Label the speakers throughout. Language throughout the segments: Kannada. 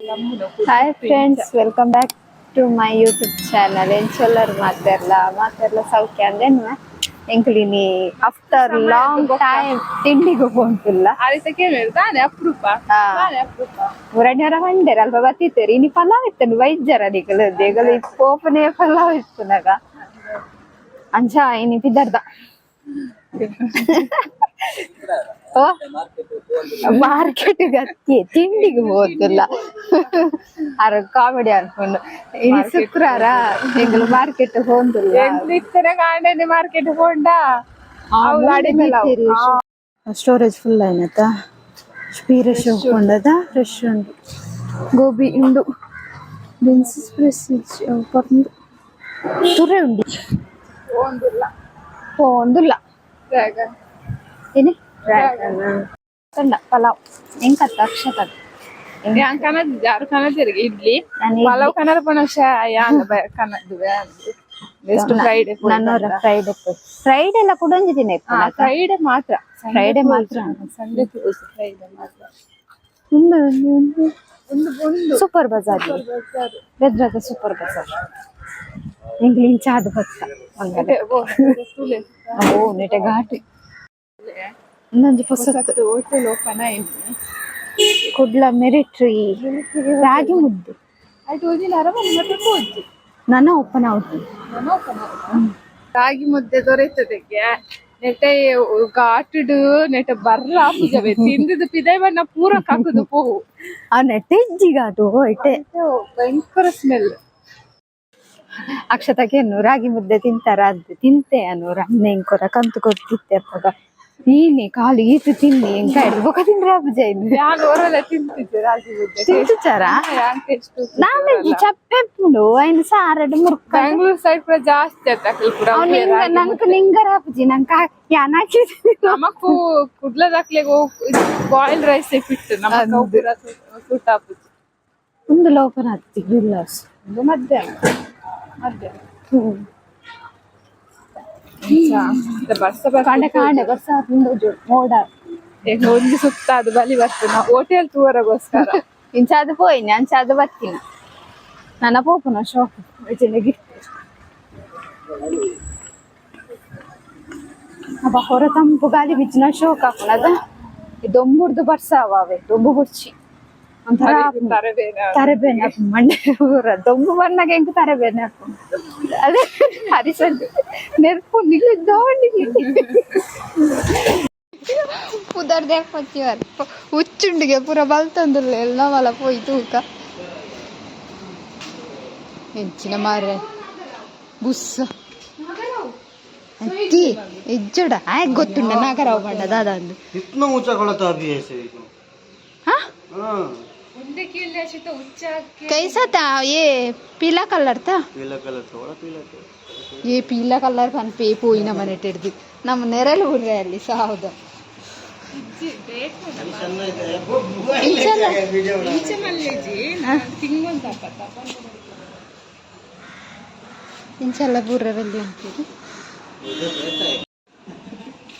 Speaker 1: Hi friends, welcome back to my YouTube channel. ಎಂಚೊಲ್ಲರು ಮಾತೆರ್ಲ ಸೌಖ್ಯ ಅಂದೇನು ಎಂಕ್ಲಿನಿ ಆಫ್ಟರ್ ಲಾಂಗ್ ಟೈಮ್ ತಿಂಡಿಗೆ ಹೋಗ್ತಿಲ್ಲ ಮುರಣ್ಯರ ಮಂಡ್ಯರ ಅಲ್ಪ ಬತ್ತಿತ್ತೇರಿ ಇನಿ ಪಲಾವ್ ಇತ್ತನು ವೈದ್ಯರ ದೇಗಲು ಓಪನೇ ಪಲಾವ್ ಇತ್ತನಾಗ ಅಂಚ ಇನಿ ತಿದ್ದರ್ದ ಮಾರ್ಕೆಟ್ಗೆ ಅಕ್ಕಿ ತಿಂಡಿಗೆ ಹೋಗುದಿಲ್ಲ ಅರ ಕಾಮಿಡಿ ಅನ್ಕೊಂಡು ಇನ್ನು ಶುಕ್ರವಾರ ಎಂಗ್ಳು ಮಾರ್ಕೆಟ್ ಹೋಗುದಿಲ್ಲ ಮಾರ್ಕೆಟ್ ಹೋಂಡ ಸ್ಟೋರೇಜ್ ಫುಲ್ ಆಯ್ನತ್ತ ಸ್ಪೀರಶ್ ಹೋಗ್ಕೊಂಡದ ಫ್ರೆಶ್ ಉಂಟು ಗೋಬಿ ಉಂಡು ಬೀನ್ಸ್ ಫ್ರೆಶ್ ಪರ್ಂದು ತುರೆ ಉಂಡಿ ಹೋಂದಿಲ್ಲ ಏನೇ ತಂಡ ಪಲಾವ್ ಎಂಕತ್ತ ಅಕ್ಷತ
Speaker 2: ಇಡ್ಲಿ ಪಲಾವ್ ಕನ್ನಡ
Speaker 1: ಫ್ರೈಡೆ ಎಲ್ಲ ಕುಡೊಂಜಿದ್ದೀನಿ
Speaker 2: ಫ್ರೈಡೆ ಮಾತ್ರ ಸಂಡೆ
Speaker 1: ಸೂಪರ್ ಬಜಾರ್ ಬೆದ್ರದ ಸೂಪರ್ ಬಜಾರ್ ಇಂಗ್ಲಿನ್ ಚಾದ ಭತ್ತ ಓ ನೆಟೆ ಘಾಟಿ ಇನ್ನೊಂದು ಪುಸ್ತಕ
Speaker 2: ಹೋಟೆಲ್ ಓಪನ್ ಆಯ್ತು
Speaker 1: ಕುಡ್ಲ ಮಿಲಿಟ್ರಿ ರಾಗಿ ಮುದ್ದೆ ನನ್ನ ಓಪನ್ ಆಯ್ತು
Speaker 2: ರಾಗಿ ಮುದ್ದೆ ದೊರೆಯುತ್ತದೆ ನೆಟ್ಟೆ ಘಾಟುಡು ನೆಟ್ಟ ಬರ್ರ ಆಪುಜವೆ ತಿಂದಿದ್ದು ಪಿದೈ ಬಣ್ಣ ಪೂರ ಕಾಕುದು ಪೋವು
Speaker 1: ಆ ನೆಟ್ಟೆ ಇಜ್ಜಿ ಘಾಟು ಹೋಯ್ಟೆ
Speaker 2: ಭಯಂಕರ ಸ್ಮೆಲ್.
Speaker 1: ಅಕ್ಷತಕೇನು ರಾಗಿ ಮುದ್ದೆ ತಿಂತಾರ ಅದು ತಿಂತೆ ಅನ್ನೋರ ಅನ್ನ ಇಂಕೊರ ಕಂತು ಕೊಡ್ತಿತ್ತೆ ಅಪ್ಪಗ ನೀನೆ ಕಾಲು ಈತು ತಿನ್ನಿ ಎಂಕ ಬೊಕ ತಿಂದ್ರೆ ಅಬ್ಬುಜ
Speaker 2: ನಾನು ಹೊರಲ್ಲ ತಿಂತಿದ್ದೆ ರಾಗಿ ಮುದ್ದೆ
Speaker 1: ತಿಂತಾರ ನಾನು ಚಪ್ಪೆ ಪುಡು ಐನು ಸಾರಡು ಮುರ್ಕ
Speaker 2: ಬ್ಯಾಂಗ್ಳೂರ್ ಸೈಡ್ ಕೂಡ ಜಾಸ್ತಿ ಅಂತ
Speaker 1: ನಂಗೆ ನಿಂಗರ ಅಪ್ಪುಜಿ ನಂಗೆ ಯಾನಾಕಿ
Speaker 2: ನಮಕು ಕುಡ್ಲದಾಕ್ಲೆ ಬಾಯ್ಲ್ ರೈಸ್ ಬಿಟ್ಟು ನಮ್ಮ ಸೂಟ ಆಪುಜಿ
Speaker 1: ಒಂದು ಲೋಪನ ಹತ್ತಿ ಗ್ರಿಲ್ಲರ್ಸ್
Speaker 2: ಒಂದು ಮಧ್ಯಾಹ್ನ
Speaker 1: ಕಾಂಡೆ ಬರ್ಸ ಮೋಡ
Speaker 2: ಒಂದು ಸುತ್ತ ಅದು ಬಲಿ ಬರ್ತದೆ ಹೋಟೆಲ್ ತೂರಗೋಸ್ಕರ
Speaker 1: ಇಂಚಾದ ಪೋಯಿನಿ ಅಂಚಾದ ಬತ್ತೀನಿ ನನ್ನ ಪೋಪುನ ಶಾಪ್ ಗಿಫ್ಟ್ ಅಬ್ಬ ಹೊರ ತಂಪು ಗಾಳಿ ಬಿಚ್ಚಿನ ಶೋಕ್ ಹಾಕೋಣದ ದೊಂಬುಡ್ದು ಬರ್ಸಾವ ಅವೇ ದೊಂಬು ಬುಡ್ಚಿ ಒಂಥರ ತರಬೇನೆ ಮಂಡೆ ಊರ ದೊಂಬು ಬಣ್ಣಗ ಹೆಂಗ ತರಬೇನೆ ಹಾಕೊಂಡು ಅದೇ ಹರಿಸಂದು ನೆರ್ಪು ನಿಲ್ಲಿದ್ದೋಂಡಿ ಪುದರ್ದೆ ಪಚ್ಚಿವಾರ ಹುಚ್ಚುಂಡಿಗೆ ಪೂರ ಬಲ್ತಂದಿಲ್ಲ ಎಲ್ಲ ಮಲ ಪೋಯಿ ತೂಕ ಹೆಂಚಿನ ಮಾರೆ ಬುಸ್ಸ ಅಕ್ಕಿ ಇಜ್ಜುಡ ಆಯ್ಕೆ ಗೊತ್ತುಂಡ ನಾಗರಾವ್ ಬಣ್ಣದ ಅದಂದು कैसा था ये पीला कलर था ये पीला कलर कनपे पोई ನಮ್ಮ ನೆಟ್ಟಿಡ್ದು ನಮ್ಮ ನೆರಳು ಊರ್ರೆ ಅಲ್ಲಿ ಸಾವುದ ಇಂಚಲ್ಲ ಬುರ್ರವಲ್ಲಿ ಅಂತೀರಿ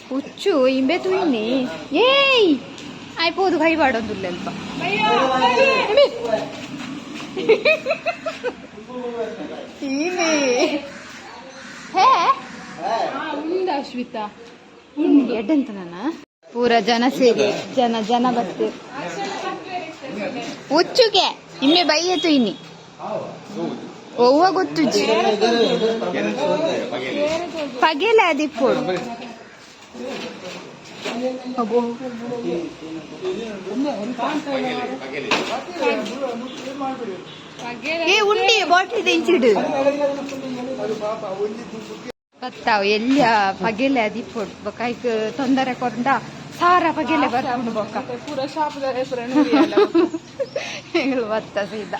Speaker 1: ಹುಚ್ಚು ಇಂಬೆ ತುಯ್ನಿ ಏಯ್ ಆಯ್ಬೋದು ಕೈ ಬಾಡೋದಿಲ್ಲ ಅಲ್ಪ
Speaker 2: ಅಶ್ವಿತಾ
Speaker 1: ಎಡ್ಡಂತ ನನ್ನ ಪೂರ ಜನ ಸೇರಿ ಜನ ಬರ್ತೀರಿ ಹುಚ್ಚುಗೆ ಇಮ್ಮೆ ಬೈಯತು ಇನ್ನಿ ಓವ ಗೊತ್ತುಜ್ಜಿ ಪಗೆಲೆ ಅದಿಪ್ಪೋಡು ಉಂಡಿ ಬಾಟ್ಲಿ ತೆಂಚಿಡು ಬತ್ತಾವು ಎಲ್ಲಿಯ ಪಗೆಲೆ ಅದಿಪ್ಪೋಡು ಬೊಕಾಯ್ಕ ತೊಂದರೆ ಕೊಂಡ ಸಾರ ಪಗೆಲೆ ಬರ್ಕೊಂಡು ಬೊಕ್ಕ
Speaker 2: ಪೂರ ಶಾಪದ
Speaker 1: ಹೆಂಗಳು ಬತ್ತ ಸೀದಾ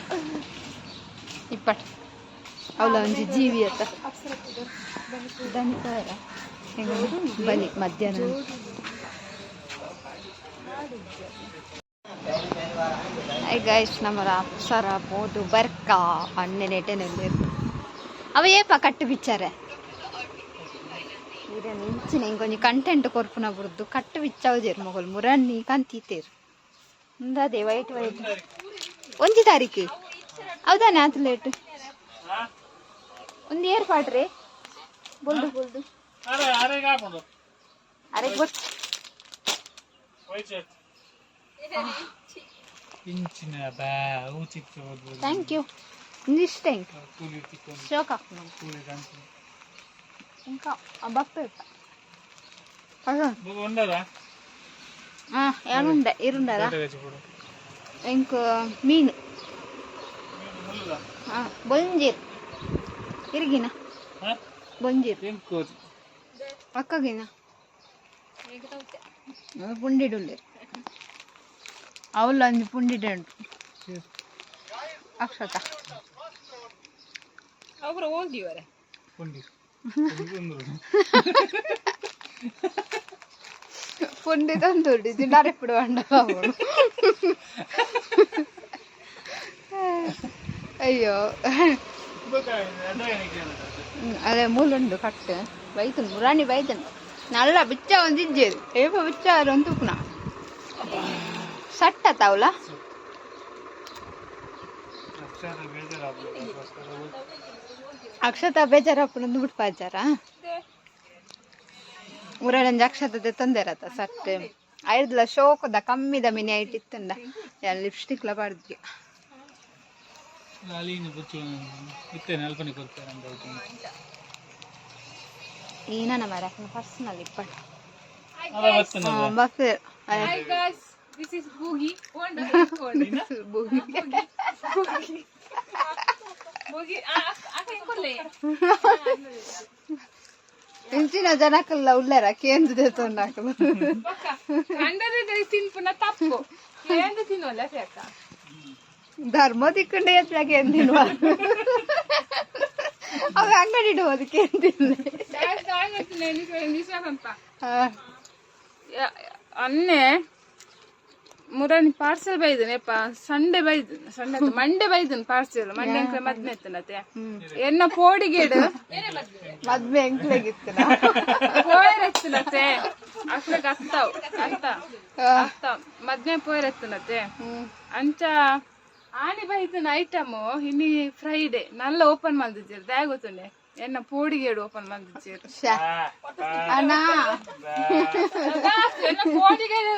Speaker 1: ಇಪ್ಪಟ್ ಅವಳ ಒಂಜಿ ಜೀವಿ ಅತ್ತ ದನಿಕಾರ ಬಲಿ ಮಧ್ಯಾಹ್ನ ಗೈಸ್ ನಮ್ಮರ ಅಪ್ಸರ ಬೋದು ಬರ್ಕ ಅಣ್ಣೆ ನೆಟೆನಲ್ಲಿ ಅವ ಏಪ ಕಟ್ಟು ಬಿಚ್ಚಾರೆ ಇಂಚಿನ ಇಂಕೊಂಜಿ ಕಂಟೆಂಟ್ ಕೊರ್ಪುನ ಬುರ್ದು ಕಟ್ಟು ಬಿಚ್ಚಾವು ಜೇರು ಮೊಗಲ್ ಮುರಣ್ಣಿ ಕಂತೀತೇರು ಮುಂದಾದೆ ವೈಟ್ 1 ತಾರೀಕು ಹೌದಾನೆ ಅಥ್ಲೇಟ್ ಒಂದು ಏರ್ಪಾಡ್ರಿ ಬೋಲ್ಡು ಅರೆ ಗೊತ್ತು ಥ್ಯಾಂಕ್ ಯು ಇಷ್ಟ ಶೋಕ್ ఇంకా భక్త ఇరుండరా ఇంక మీను బొంజీర్ ఇరిగిన బొంజీర్ అక్కగిన ಪುಂಡಿಡುಂಡೆ ಅವಳು ಅಂದು ಪುಂಡಿಡೆ ಉಂಟು ಅಕ್ಷತ ಅವರು ಹೋಗಿವರೆ ಪುಂಡಿ ತಂದುಡಿ ದಿನಾರಿప్పుడు వండవు ಅಯ್ಯೋ అదే మూలుండు కట్టు బైతును మురాని బైతును నల్ల బిచ్చా వందించేది ఏపో బిచ్చా రొంతుకున్నా సట్ట తవులా ಅಕ್ಷತಾ ಬೇಜಾರಪ್ಪನ ಬಿಟ್ಟು ಪಾಚಾರ ಊರಲ್ಲಿ ಅಕ್ಷತೆ ತಂದಿರತ್ತ ಸಟ್ಟೆ ಐದ್ಲ ಶೋಕದ ಕಮ್ಮಿದ ಮಿನಿ ಐಟ್ ಇತ್ತಂಡ ಲಿಪ್ಸ್ಟಿಕ್ ಲ ಪಾಡ್ದ್ವಿ ఈయన మరి అక్కడ పర్సనల్ ఇప్పటి bus
Speaker 2: This is Boogie.
Speaker 1: Boogie.
Speaker 2: Boogie. Akay
Speaker 1: ಇಂಚಿನ ಜನಕ್ಕೆಲ್ಲ ಉಳ್ಳಾರ ಕೇಂದ್ರ ತೊಂಡಾಕಲು
Speaker 2: ಕಂಡದ ತಿನ್ಪುನ ತಪ್ಪು ಕೇಂದ್ರ ತಿನ್ನೋಲ್ಲ ಯಾಕ
Speaker 1: ಧರ್ಮ ತಿಕ್ಕೊಂಡೆ ಎತ್ತಾಗೆ ತಿನ್ನುವ ಅವ ಅಂಗಡಿ ಇಡುವುದು ಕೇಂದ್ರಿಲ್ಲ
Speaker 2: ಅನ್ನೆ ಮುರಾನಿ ಪಾರ್ಸಲ್ ಬೈದನೆಪ್ಪ ಸಂಡೆ ಮಂಡೆ ಬೈದನ್ ಪಾರ್ಸಲ್ ಮಂಡೆ ಅಂಕಲ್ ಮದ್ಮೆ ಎತ್ತನತೆ ಎನ್ನ ಪೋಡಿಗೇಡು
Speaker 1: ಮದ್ಮೆ ಎಂಕ್ಲೆಗಿತ್ತನ
Speaker 2: ಪೋಯರ್ ಎತ್ತನತೆ ಅಕ್ಲೆಗ್ ಅತ್ತಾವ್ ಮದ್ಮೆ ಪೋಯರ್ ಎತ್ತನತೆ ಅಂಚ ಆನಿ ಬೈದನ್ ಐಟಮ್ ಇನ್ನಿ ಫ್ರೈಡೆ ನಲ್ಲ ಓಪನ್ ಮಾಡ್ದಿದ್ದೀರಿ ದಾಯ ಗೊತ್ತುಂಡೆ ಎನ್ನ ಪೋಡಿಗೇಡು ಓಪನ್ ಮಾಡ್ದಿದ್ದೀರಿ
Speaker 1: ಅಣ್ಣ
Speaker 2: ಎನ್ನ ಪೋಡಿಗೇಡು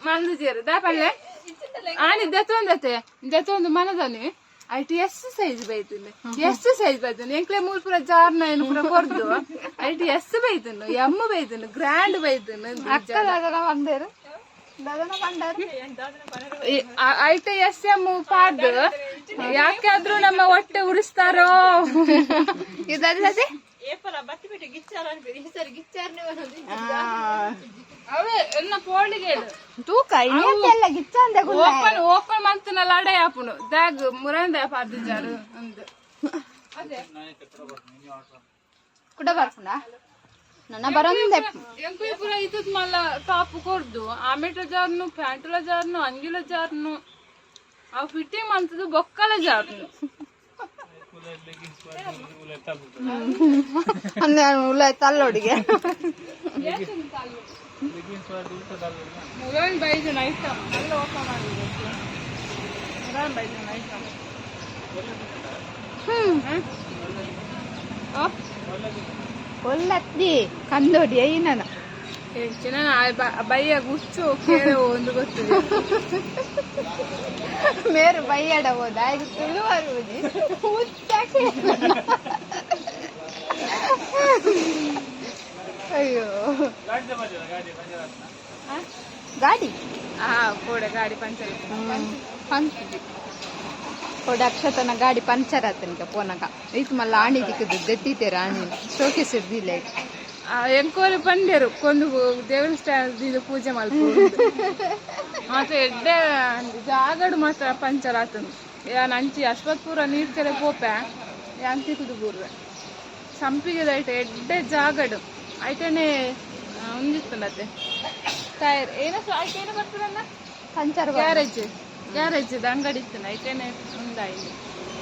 Speaker 2: ಮಂದಿದ್ದೀರಿ ದಾಪಲ್ಲೆ ಆನಿ ದೆತ್ತೊಂದು ಮನದನಿ ಐಟಿ ಎಷ್ಟು ಸೈಜ್ ಬೈತೀನಿ ಎಂಕ್ಲೆ ಮೂರ್ ಪುರ ಜಾರ್ನ ಏನು ಪುರ ಕೊರ್ದು ಐಟಿ ಎಷ್ಟು ಬೈತೀನಿ ಎಮ್ಮ ಬೈತೀನಿ ಗ್ರ್ಯಾಂಡ್ ಬೈತೀನಿ
Speaker 1: ಬಂದೇರು
Speaker 2: ಐಟ ಎಸ್ ಎಮ್ ಪಾಡ್ ಯಾಕಾದ್ರೂ ನಮ್ಮ ಹೊಟ್ಟೆ ಉರಿಸ್ತಾರೋ
Speaker 1: ಇದಲ್ಲದೆ
Speaker 2: ಅವೇ ಎನ್ನ ಪೋಳಿಗೇಡು
Speaker 1: ತೂಕ ಇನ್ನೆಲ್ಲ ಗಿಚ್ಚಂದೆ
Speaker 2: ಓಪನ್ ಮಂತನ ಲಡೆ ಆಪುನು ದಾಗ ಮುರಂದ ಪಾದಿಜಾರು ಅಂದು ಅದೇ
Speaker 1: ಕುಡ ಬರ್ಕೊಂಡ ನನ್ನ ಬರಂದೆ
Speaker 2: ಎಂಕು ಪುರ ಇದ್ದದ್ ಮಲ್ಲ ಟಾಪ್ ಕೊಡ್ದು ಆಮೇಲೆ ಜಾರ್ನು ಪ್ಯಾಂಟುಲ ಜಾರ್ನು ಅಂಗಿಲ ಜಾರ್ನು ಅವು ಫಿಟ್ಟಿಂಗ್ ಮಂತದ್ದು ಬೊಕ್ಕಲ ಜಾರ್ನು
Speaker 1: ಉಲ್ಲ ತಲ್ಲೋಡಿಗೆ
Speaker 2: ಮುರಾನ್ ಬೈದನ್ ಐಟಮ್ ಎಲ್ಲ ಓಪನ್ ಮಾಡಿದ್ರು ಮುರಾನ್ ಬೈದನ್ ಐಟಮ್
Speaker 1: ಒಲ್ಲತ್ತಿ ಕಂದೋಡಿ ಐನನ
Speaker 2: ಹೆಚ್ಚಿನ ಬಯ್ಯ ಗುಚ್ಚು ಕೇಳೋ ಒಂದು ಗೊತ್ತಿದೆ
Speaker 1: ಮೇರು ಬಯ್ಯಡ ಹೋದ ಆಯ್ತು ತುಳುವರುವುದಿ ಅಯ್ಯೋ ಗಾಡಿ
Speaker 2: ಕೋಡೆ ಗಾಡಿ ಪಂಚರ್
Speaker 1: ಪಂಚಿ ಕೋಡೆ ಅಕ್ಷತನ ಗಾಡಿ ಪಂಚರ್ ಆತನಿಗೆ ಪೋನಕ ಐತು ಮಲ್ಲ ಆಣಿ ದಿಕ್ಕದು ದೆತ್ತಿತೇರ ಆಣಿ ಶೋಕೇಸ್ ಹಿಡ್ದಿಲ್ಲ
Speaker 2: ಎಂಕೋರು ಬಂದೇರು ಕೊಂದು ದೇವಸ್ಥಾನದ ಪೂಜೆ ಮಾಡ್ಕೊಂಡು ಮತ್ತೆ ಎಡ್ಡೆ ಜಾಗಡು ಮಾತ್ರ ಪಂಚರ್ ಆತನು ನಂಚಿ ಅಶ್ವತ್ಪುರ ನೀರ್ಕೆರೆ ಪೋಪೆ ಅಂತಿಕುದು ಬೂರ್ವೆ ಸಂಪಿಗೆ ಐಟ ಎಡ್ಡೆ ಜಾಗಡು ಐಟನೆ ಒಂದಿತ್ತನತ್ತೆ ಟೈರ್ ಏನೋ ಐಟೇನು ಬರ್ತದನ್ನ
Speaker 1: ಪಂಚರ್
Speaker 2: ಗ್ಯಾರೇಜ್ ಅಂಗಡಿ ಇತ್ತನ ಐಟೇನೆ ಒಂದಾಯಿ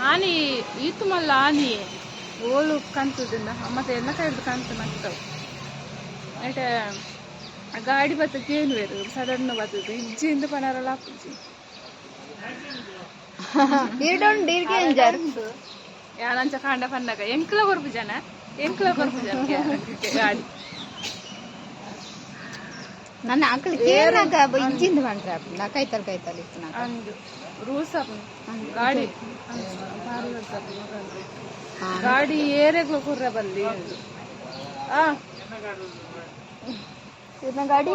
Speaker 2: ಆನಿ ಈತು ಮಲ್ಲ ಆನಿ ಓಳು ಕಂತದನ್ನ ಮತ್ತೆ ಎಲ್ಲ ಕೈದು ಕಂತು ನಗ್ತಾವ ಐಟೆ ಗಾಡಿ ಬತ್ತಕ್ಕೆ ಏನು ಬೇರು ಸಡನ್ ಬರ್ತದೆ ಇಜ್ಜಿಯಿಂದ ಪನರಲ್ಲ ಹಾಕುಜಿ
Speaker 1: ఈడుండి ఇరికేంజర్
Speaker 2: యానంచ కాండ పండగ ఎంకుల కొరుపు జన ಗಾಡಿ
Speaker 1: ನನ್ನ ಆಕಳು ಕೇರ್ನಾಗ ಇಜ್ಜಿಂದ ಮಾಡ್ರೆ ನಾ ಕೈತಲ್ ಇತ್ತು ನಾ
Speaker 2: ಅಂದು ರೂಲ್ಸ್ ಗಾಡಿ ಗಾಡಿ ಏರೆಗ್ಲು ಕುರ್ರ ಬಲ್ಲಿ
Speaker 1: ಗಾಡಿ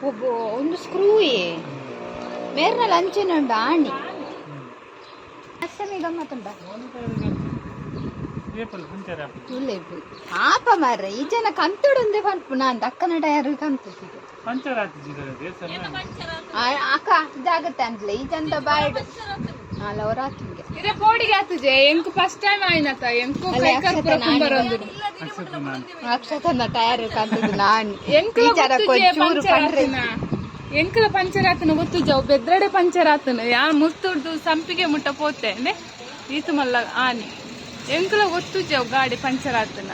Speaker 1: ಒಬ್ಬ ಒಂದು ಸ್ಕ್ರೂ ಮೇರ್ನಲ್ಲಿ ಅಂಚಿನುಂಡು ಆಣಿ ಅಷ್ಟಮಿ ಗಮ್ಮತ್ತುಂಟ ಆಪ ಮಾರ್ರೆ ಈ ಜನ ಕಂತುಡುಂದೆ ಪನ್ಪು ನಾನ್ ಅಕ್ಕನ ಟಯರ್ ಕಂತಿದ್ದು ಅಕ್ಕ ಇದಾಗತ್ತೆ ಅಂತಲೇ ಈ ಜನ ಬಾಯ್ಡ್ ಅಲ್ಲ ರಾತ್ರಿಗೆ
Speaker 2: ಇದೇ ಕೋಡಿಗೆ ಆತುಜೆ ಎಂಕು ಫಸ್ಟ್ ಟೈಮ್ ಆಯ್ನತ ಎಂಕು
Speaker 1: ಅಕ್ಷತನ ಟಯರ್ ಕಂತಿದ್ದು ನಾನು
Speaker 2: ಎಂಕಲ ಪಂಚರ್ ಆತನ ಗೊತ್ತು ಜಾವ್ ಬೆದ್ರಡೆ ಪಂಚರ್ ಆತನ ಯಾ ಮುತ್ತುಡ್ದು ಸಂಪಿಗೆ ಮುಟ್ಟ ಪೋತೆ ಈತು ಮಲ್ಲ ಆನಿ ಎಂಕಲ ಗೊತ್ತು ಜಾವ್ ಗಾಡಿ ಪಂಚರ್ ಆತನ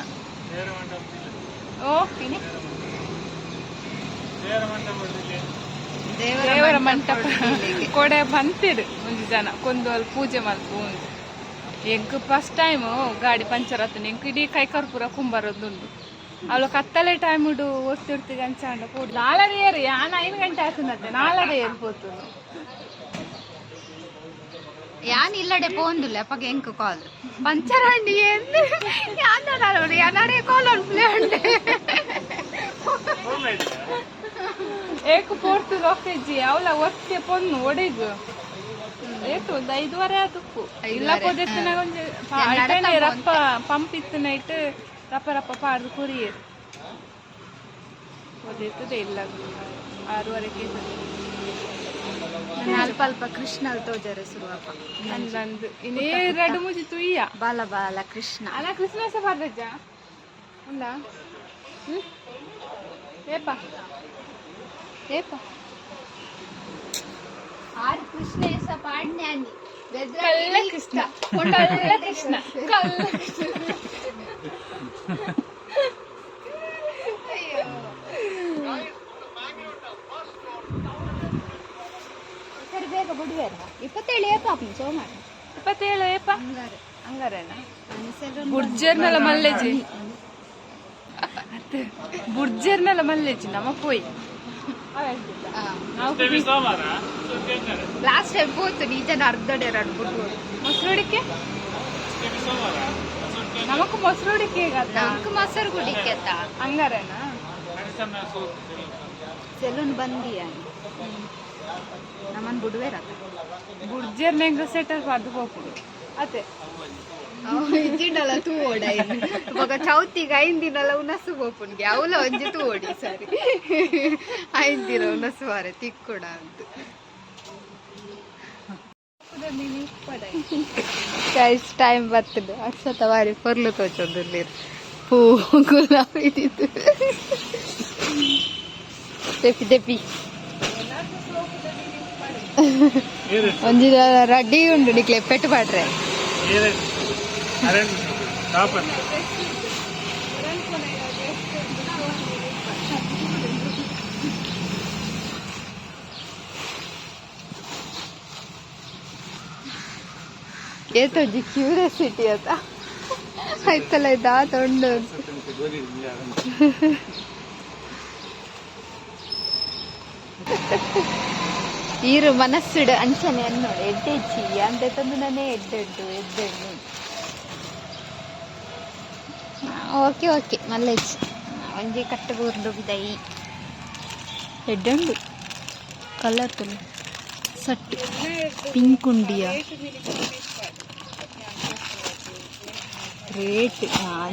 Speaker 2: ಓ ದೇವರ ಮಂಟಪ ಕೊಡೆ ಬಂತಿರು ಒಂದು ಜನ ಕೊಂದೋಲ್ ಪೂಜೆ ಮಲ್ಪು ಉಂಟು ಎಂಕ್ ಫಸ್ಟ್ ಟೈಮ್ ಗಾಡಿ ಪಂಚರ್ ಆತನ ಎಂಕ್ ಇಡೀ ಕೈಕರ್ಪುರ ಕುಂಬರದುಂಡು ಅವಳು ಕತ್ತಲೆ ಟೈಮ್ ಉಡು ಓದ್ತಿರ್ತೀಗ ಅಂಚಾಂಡ ಪೂಡ್ ನಾಳಡೆ ಏರಿ ಯಾನ 5 ಗಂಟೆ ಆತನತ್ತೆ ನಾಳಡೆ ಏರ್ಪೋತು
Speaker 1: ಯಾನ್ ಇಲ್ಲಡೆ ಪೋಂದುಲ್ಲ ಅಪ್ಪಗೆ ಎಂಕ್ ಕಾಲ್ ಪಂಚರ್ ಅಂಡಿ ಎಂದು ಯಾನಡೆ ಕಾಲ್ ಅನ್ಪ್ಲೆ ಅಂಡೆ
Speaker 2: ಏಕು ಪೋರ್ತು ಲೋಕೇಜಿ ಅವಳ ಒತ್ತೆ ಪೊನ್ನು ಒಡೆಗು ಏತು 5:30 ಆತುಪ್ಪು ಇಲ್ಲ ಪೋದೆತ್ತಿನ ಒಂಜಿ ರಪ್ಪ ಪಂಪ್ ಇತ್ತು ನೈಟ್ ರಪ್ಪ ರಪ್ಪ ಪಾಡ್ದು ಕುರಿಯರ್ ಓದಿರ್ತದೆ ಇಲ್ಲ 6:30ಕ್ಕೆ
Speaker 1: ಅಲ್ಪ ಅಲ್ಪ ಕೃಷ್ಣ ತೋಜರೆ ಶುರುವಪ್ಪ
Speaker 2: ಅಂದಂದು ಇನ್ನೇ 2-3 ತುಯ್ಯ
Speaker 1: ಬಾಲ ಬಾಲ ಕೃಷ್ಣ
Speaker 2: ಅಲ್ಲ ಕೃಷ್ಣ ಸಹ ಪಾಡ್ರಜ್ಜ ಉಂಡ ಏಪ ಏಪ
Speaker 1: ಆರ್ ಕೃಷ್ಣ ಸಹ ಪಾಡ್ನ್ಯಾನಿ
Speaker 2: ಕಲ್ಲ ಕೃಷ್ಣ ಕಲ್ಲ ಕೃಷ್ಣ ಕಲ್ಲ ಕೃಷ್ಣ
Speaker 1: ಸರಿ ಬೇಗ ಬಿಡುವೇರ 27 ಏಪ ಅಪ್ಪನ ಸೋಮಾರ
Speaker 2: 27 ಏಪ ಹಂಗಾರೇನ ಬುರ್ಜರ್ನಲ್ಲ ಮಲ್ಲೇಜಿ ಬುರ್ಜರ್ನಲ್ಲ ಮಲ್ಲೇಜಿ ನಮ ಪೋಯ್
Speaker 1: ಲಾಸ್ಟ್ ಟೈಮ್ ಹೋತು ನೀಜನ ಅರ್ಧಡೆ 2
Speaker 2: ಮೊಸರುಡಿಕೆ ನಮಕ್ ಮೊಸರುಡಿಕೆ
Speaker 1: ನಮಕ್ ಮೊಸರು ಗುಡಿಕೆ
Speaker 2: ಹಂಗಾರೇನ
Speaker 1: ಸೆಲೂನ್ ಬಂದಿಯ ನಮ್ಮನ್ ಬಿಡುವೇರ
Speaker 2: ಬುರ್ಜರ್ನಾಗ ಸೆಟರ್ ಅದು ಹೋಗ್ಬಿಡು ಅದೇ
Speaker 1: ಇಜ್ಜಿಂಡಲ್ಲ ತೂ ಓಡ ಇವಾಗ ಚೌತಿಗೆ 5 ದಿನಲ್ಲ ಉನಸು ಬೋಪುನ್ಗೆ ಅವಲ ಒಂಜಿ ತೂ ಓಡಿ ಸರಿ 5 ದಿನ ಉನಸು ವಾರೆ ತಿಕ್ಕೊಡ ಅಂತ ಗೈಸ್ ಟೈಮ್ ಬರ್ತದೆ ಅಕ್ಷತ ವಾರಿ ಪೊರ್ಲು ತೋಚೊಂದುಲ್ಲಿ ಪೂ ಗುಲಾಬಿ ಇದ್ದಿದ್ದು ತೆಪ್ಪಿ ತೆಪ್ಪಿ ಒಂಜಿ ರಡ್ಡಿ ಉಂಡು ನಿಕ್ಲೆ ಪೆಟ್ಟು ಪಾಡ್ರೆ ಏತೊಂಜಿ ಕ್ಯೂರಿಯಾಸಿಟಿ ಅದ ಆಯ್ತಲ್ಲ ಇದ್ದ ತೊಂಡು ಈರು ಮನಸ್ಸುಡು ಅಂಚನೆ ಅನ್ನೋಡು ಎಡ್ಡೆಚ್ಚಿ ಅಂದೆ ತಂದು ನಾನೇ ಎಡ್ಡೆಡ್ಡು ಓಕೆ ಓಕೆ ಮಲ್ಲೆಚ್ಚಿ ಒಂಜಿ ಕಟ್ಟು ಕೂರ್ದು ಬಿದೈ ಎಡ್ಡುಂಡು ಕಲರ್ ತುಳು ಸಟ್ಟು ಪಿಂಕ್ ಉಂಡಿಯ ರೇಟ್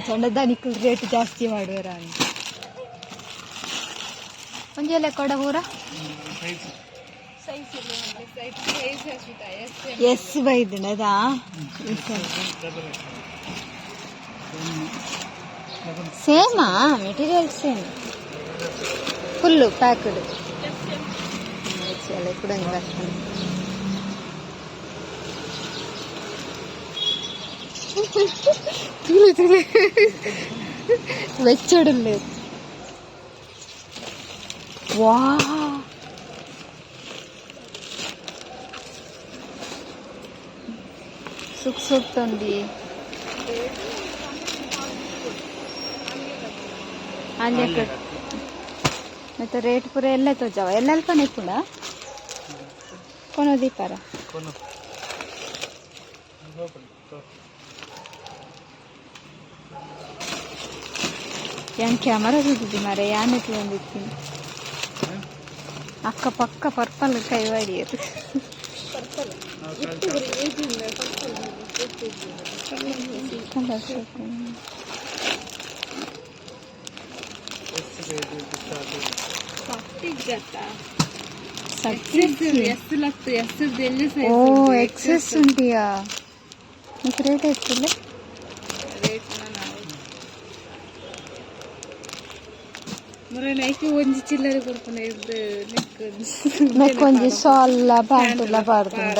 Speaker 1: ಚಂಡದ ನಿಕ್ಕಲ್ ರೇಟ್ ಜಾಸ್ತಿ ಮಾಡುವರ ಒಂಜೆಲ್ಲ ಕೊಡ ಊರ ಎಸ್ ಬೈದಿನದಾ ಸೇಮಾ ಮೆಟೀರಿಯಲ್ ಸೇಮ್ ಫುಲ್ಲು ಪ್ಯಾಕ್ಡ್ ಎಲ್ಲ ಕೂಡ ತುಳು ತುಳು വെച്ചോടല്ലേ വാ ಸುಕ್ ಸುಕ್ತೊಂದಿ ಅಲ್ಲೇ ಕಟ್ ಮತ್ತೆ ರೇಟ್ ಪೂರ ಎಲ್ಲ ತೋಜಾವ ಎಲ್ಲ ಕೊನೆ ಕೂಡ ಕೊನೋ ದೀಪಾರ ಯಾನ್ ಕ್ಯಾಮರಾ ಬಿದ್ದಿದ್ದಿ ಮಾರೆ ಯಾನೆತ್ತಿ ಬಂದಿತ್ತೀನಿ ಅಕ್ಕ ಪಕ್ಕ ಪರ್ಪಲ್ ಕೈವಾಡಿಯದು ಓ ಎಕ್ಸೆಸ್ ಉಂಟಿಯಾ ನಿಕ್ ರೇಟ್ ಎಷ್ಟಿಲ್ಲ
Speaker 2: ಒಂಜಿ ಚಿಲ್ಲರೆ ಕೊಡ್ತಾನೆ
Speaker 1: ನೆಕ್ಕೊಂಜಿ ಸಾಲ್ಲ ಪ್ಯಾಂಟುಲ್ಲ ಬಾರ್ದುಂಡ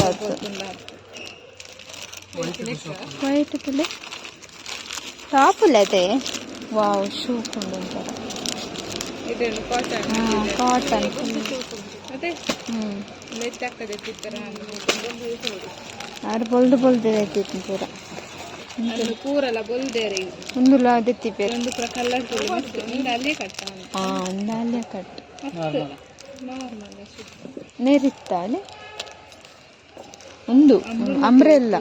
Speaker 1: ವೈಟ್ ತುಲೆ ಟಾಪುಲ್ಲ ಅದೇ ವಾವ್ ಶೂ ಕೊಂಡು ಕಾಟನ್
Speaker 2: ಅದೇ ಮೆಚ್ಚಾಗ್ತದೆ
Speaker 1: ಆರು ಬೊಲ್ದು ಬೊಲ್ದು ಎತ್ತಿತ್ತು ಪೂರ
Speaker 2: ಪೂರಲ್ಲ ಬೊಲ್ದೇರಿ
Speaker 1: ಒಂದು ದೆತ್ತಿಪ್ಪೆ
Speaker 2: ಒಂದು ಕಲರ್ ಅಲ್ಲೇ ಕಟ್ಟ
Speaker 1: ಅಲ್ಲೇ ಕಟ್ ನೇರಿತ್ತಾಳೆ ಒಂದು ಅಂಬ್ರೆಲ್ಲ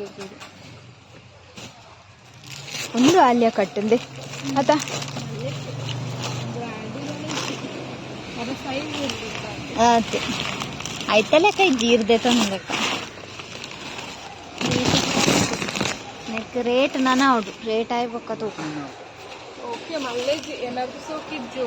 Speaker 1: ಒಂದು ಆಲಿಯಾ ಕಟ್ಟಂದೆ ಅದ ಅದೇ ಆಯ್ತಲ್ಲ ಕೈ ಜೀರ್ದೆ ತಂದಕ್ಕ ನೆಕ್ ರೇಟ್ ನಾನ ಅವಡು ರೇಟ್ ಆಯ್ಬೇಕ ತೂಕ
Speaker 2: ಓಕೆ ಮಲ್ಲೇಜ್ ಏನಾದ್ರು ಸೋಕಿದ್ದು